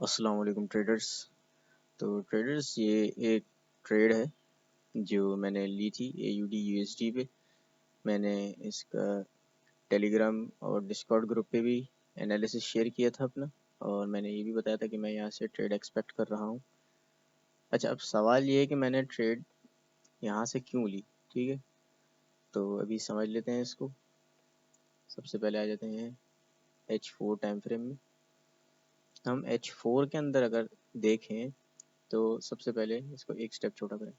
अस्सलाम वालेकुम ट्रेडर्स। तो ट्रेडर्स, ये एक ट्रेड है जो मैंने ली थी AUD USD पे। मैंने इसका टेलीग्राम और डिस्कॉर्ड ग्रुप पे भी एनालिसिस शेयर किया था अपना, और मैंने ये भी बताया था कि मैं यहाँ से ट्रेड एक्सपेक्ट कर रहा हूँ। अच्छा, अब सवाल ये है कि मैंने ट्रेड यहाँ से क्यों ली। ठीक है, तो अभी समझ लेते हैं इसको। सबसे पहले आ जाते हैं H4 टाइम फ्रेम में। हम H4 के अंदर अगर देखें तो सबसे पहले इसको एक स्टेप छोटा करें।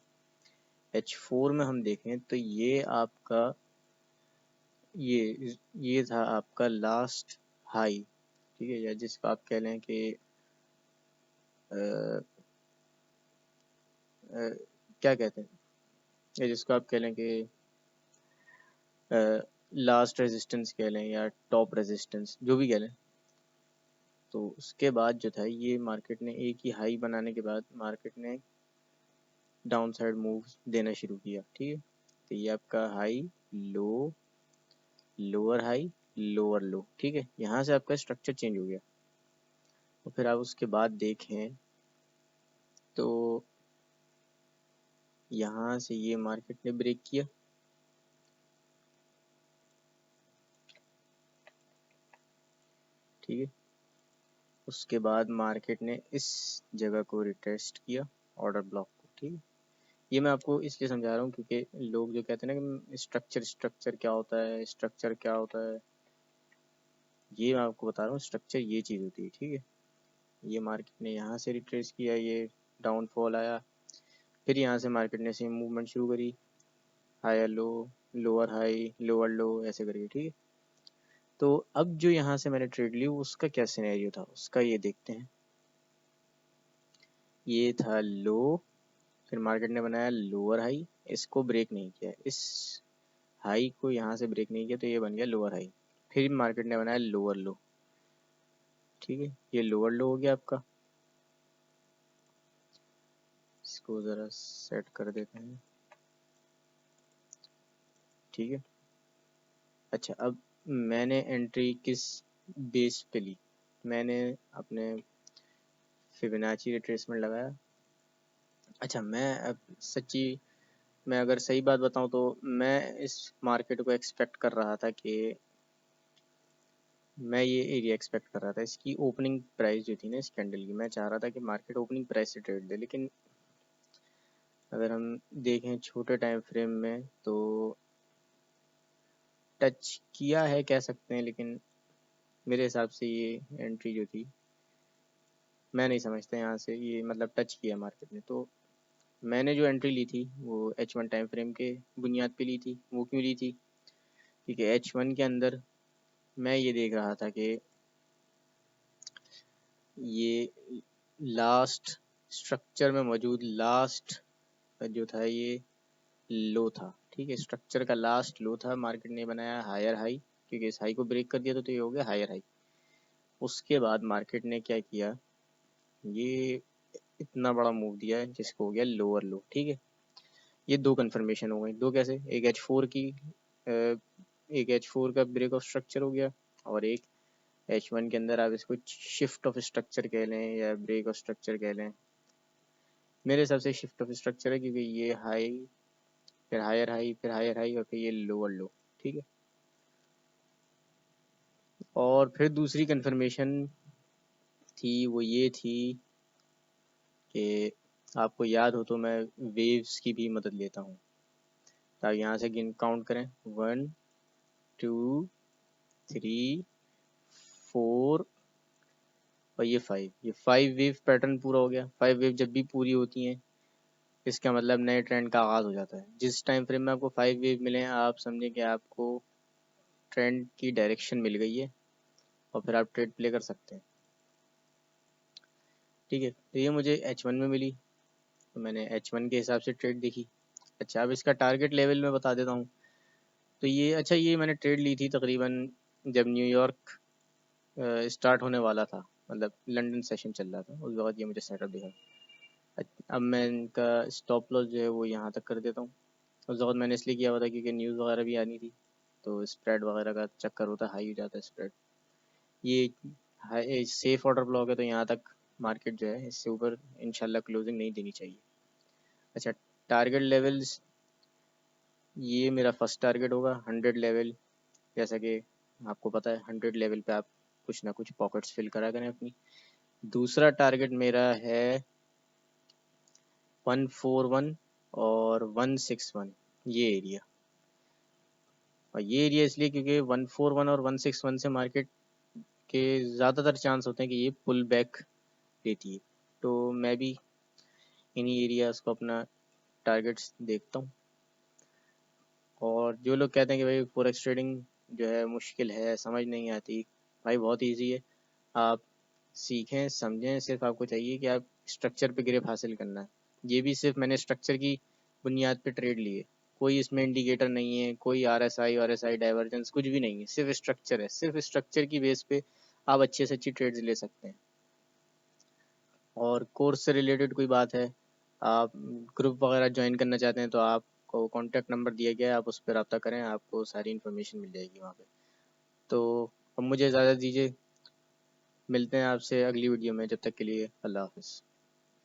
H4 में हम देखें तो ये आपका ये था आपका लास्ट हाई। ठीक है, या जिसको आप कह लें कि क्या कहते हैं, या जिसको आप कह लें कि लास्ट रेजिस्टेंस कह लें या टॉप रेजिस्टेंस, जो भी कह लें। तो उसके बाद जो था, ये मार्केट ने एक ही हाई बनाने के बाद मार्केट ने डाउन साइड मूव देना शुरू किया। ठीक है, तो ये आपका high low, lower high, lower लो। ठीक है, यहाँ से आपका स्ट्रक्चर चेंज हो गया। और फिर आप उसके बाद देखें तो यहाँ से ये मार्केट ने ब्रेक किया। ठीक है, उसके बाद मार्केट ने इस जगह को रिटेस्ट किया, ऑर्डर ब्लॉक को। ठीक है, ये मैं आपको इसलिए समझा रहा हूँ क्योंकि लोग जो कहते हैं ना कि स्ट्रक्चर क्या होता है, स्ट्रक्चर क्या होता है, ये मैं आपको बता रहा हूँ। स्ट्रक्चर ये चीज़ होती है। ठीक है, ये मार्केट ने यहाँ से रिट्रेस किया, ये डाउनफॉल आया, फिर यहाँ से मार्केट ने सेम मूवमेंट शुरू करी, higher low, lower high, lower low, ऐसे करके। ठीक है, तो अब जो यहाँ से मैंने ट्रेड ली उसका क्या सिनेरियो था, उसका ये देखते हैं। ये था लो, फिर मार्केट ने बनाया लोअर हाई, इसको ब्रेक नहीं किया, इस हाई को यहाँ से ब्रेक नहीं किया, तो ये बन गया लोअर हाई। फिर मार्केट ने बनाया लोअर लो। ठीक है, ये लोअर लो हो गया आपका। इसको ज़रा सेट कर देते हैं। ठीक है, अच्छा, अब मैंने एंट्री किस बेस पे ली, मैंने अपने फिबोनाची रिट्रेसमेंट लगाया। अच्छा, मैं अगर सही बात बताऊं तो मैं इस मार्केट को एक्सपेक्ट कर रहा था कि मैं ये एरिया एक्सपेक्ट कर रहा था। इसकी ओपनिंग प्राइस जो थी ना इस कैंडल की, मैं चाह रहा था कि मार्केट ओपनिंग प्राइस से ट्रेड दे, लेकिन अगर हम देखें छोटे टाइम फ्रेम में तो टच किया है कह सकते हैं, लेकिन मेरे हिसाब से ये एंट्री जो थी, मैं नहीं समझता यहाँ से ये मतलब टच किया मार्केट ने। तो मैंने जो एंट्री ली थी वो H1 टाइम फ्रेम के बुनियाद पे ली थी। वो क्यों ली थी, क्योंकि H1 के अंदर मैं ये देख रहा था कि ये लास्ट स्ट्रक्चर में मौजूद लास्ट जो था ये लो था। ठीक है, स्ट्रक्चर का लास्ट लो था, मार्केट ने बनाया हायर हाई, क्योंकि इस हाई को ब्रेक कर दिया तो ये हो गया हायर हाई। उसके बाद मार्केट ने क्या किया, ये इतना बड़ा मूव दिया है जिसको हो गया लोअर लो। ठीक है, ये दो कन्फर्मेशन हो गई। दो कैसे, एक H4 का ब्रेक ऑफ स्ट्रक्चर हो गया, और एक H1 के अंदर आप इसको शिफ्ट ऑफ स्ट्रक्चर कह लें या ब्रेक ऑफ स्ट्रक्चर कह लें। मेरे हिसाब से शिफ्ट ऑफ स्ट्रक्चर है, क्योंकि ये हाई, फिर हायर हाई, फिर हायर हाई, और फिर ये लोअर लो। ठीक है, और फिर दूसरी कन्फर्मेशन थी, वो ये थी कि आपको याद हो तो मैं वेव्स की भी मदद लेता हूँ, ताकि यहाँ से गिन काउंट करें 1 2 3 4 और ये 5। ये 5 वेव पैटर्न पूरा हो गया। 5 वेव जब भी पूरी होती हैं इसका मतलब नए ट्रेंड का आगाज़ हो जाता है। जिस टाइम फ्रेम में आपको 5 वेव मिले हैं, आप समझें कि आपको ट्रेंड की डायरेक्शन मिल गई है, और फिर आप ट्रेड प्ले कर सकते हैं। ठीक है, तो ये मुझे H1 में मिली, तो मैंने H1 के हिसाब से ट्रेड देखी। अच्छा, अब इसका टारगेट लेवल मैं बता देता हूँ। तो ये, अच्छा, ये मैंने ट्रेड ली थी तकरीबन जब न्यूयॉर्क स्टार्ट होने वाला था, मतलब लंदन सेशन चल रहा था, उस वक्त ये मुझे सेटअप दिखा। अब मैं इनका स्टॉप लॉस जो है वो यहाँ तक कर देता हूँ। उस वक्त मैंने इसलिए किया हुआ था क्योंकि न्यूज़ वगैरह भी आनी थी, तो स्प्रेड वगैरह का चक्कर होता है, हाई हो जाता है स्प्रेड। ये सेफ ऑर्डर ब्लॉक है, तो यहाँ तक मार्केट जो है इससे ऊपर इंशाल्लाह क्लोजिंग नहीं देनी चाहिए। अच्छा, टारगेट लेवल्स, ये मेरा फर्स्ट टारगेट होगा 100 लेवल। जैसा कि आपको पता है 100 लेवल पे आप कुछ ना कुछ पॉकेट्स फिल करा करें अपनी। दूसरा टारगेट मेरा है 141 और 161, ये एरिया। और ये एरिया इसलिए क्योंकि 141 और 161 से मार्केट के ज़्यादातर चांस होते हैं कि ये पुल बैक लेती है, तो मैं भी इन्हीं एरियाज़ को अपना टारगेट्स देखता हूँ। और जो लोग कहते हैं कि भाई फॉरेक्स ट्रेडिंग जो है मुश्किल है, समझ नहीं आती, भाई बहुत इजी है। आप सीखें समझें, सिर्फ आपको चाहिए कि आप स्ट्रक्चर पे ग्रिप हासिल करना है। ये भी सिर्फ मैंने स्ट्रक्चर की बुनियाद पे ट्रेड लिए, कोई इसमें इंडिकेटर नहीं है, कोई RSI डाइवर्जेंस कुछ भी नहीं है, सिर्फ स्ट्रक्चर है। सिर्फ स्ट्रक्चर की बेस पे आप अच्छे से अच्छी ट्रेड्स ले सकते हैं। और कोर्स से रिलेटेड कोई बात है, आप ग्रुप वगैरह ज्वाइन करना चाहते हैं, तो आपको कॉन्टैक्ट नंबर दिया गया है, आप उस पर रब्ता करें, आपको सारी इन्फॉर्मेशन मिल जाएगी वहाँ पे। तो अब मुझे इजाज़त दीजिए, मिलते हैं आपसे अगली वीडियो में, जब तक के लिए अल्लाह हाफ़िज़।